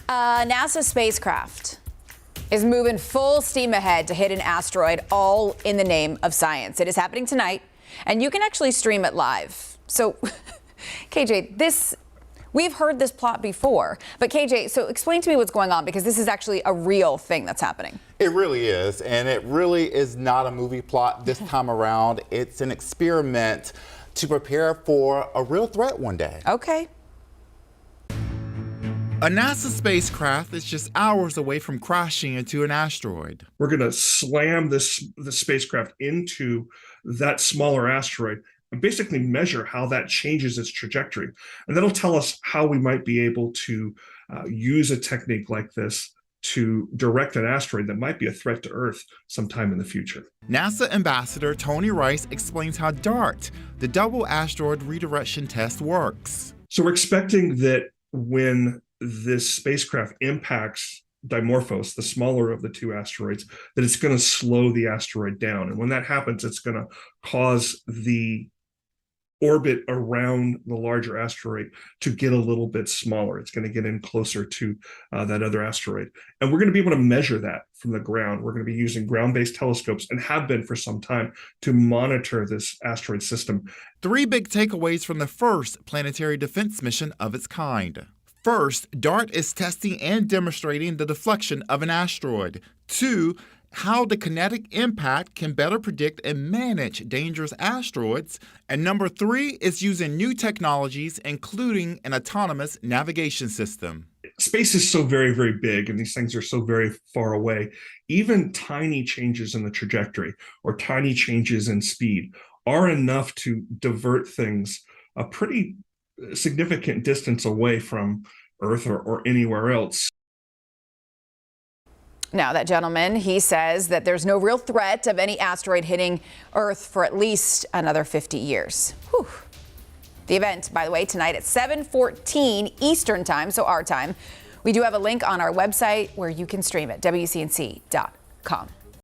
NASA spacecraft is moving full steam ahead to hit an asteroid, all in the name of science. It is happening tonight, and you can actually stream it live. So, KJ, we've heard this plot before, but KJ, so explain to me what's going on, because this is actually a real thing that's happening. It really is, and it really is not a movie plot this time around. It's an experiment to prepare for a real threat one day. Okay. A NASA spacecraft is just hours away from crashing into an asteroid. We're going to slam the spacecraft into that smaller asteroid and basically measure how that changes its trajectory. And that'll tell us how we might be able to use a technique like this to direct an asteroid that might be a threat to Earth sometime in the future. NASA Ambassador Tony Rice explains how DART, the double asteroid redirection test, works. So we're expecting that when this spacecraft impacts Dimorphos, the smaller of the two asteroids, that it's going to slow the asteroid down. And when that happens, it's going to cause the orbit around the larger asteroid to get a little bit smaller. It's going to get in closer to that other asteroid. And we're going to be able to measure that from the ground. We're going to be using ground-based telescopes, and have been for some time, to monitor this asteroid system. 3 big takeaways from the first planetary defense mission of its kind. First, DART is testing and demonstrating the deflection of an asteroid. 2, how the kinetic impact can better predict and manage dangerous asteroids. And number 3 is using new technologies, including an autonomous navigation system. Space is so very, very big, and these things are so very far away. Even tiny changes in the trajectory or tiny changes in speed are enough to divert things a pretty significant distance away from Earth or anywhere else. Now, that gentleman, he says that there's no real threat of any asteroid hitting Earth for at least another 50 years. Whew. The event, by the way, tonight at 7:14 Eastern time, so our time. We do have a link on our website where you can stream it, WCNC.com.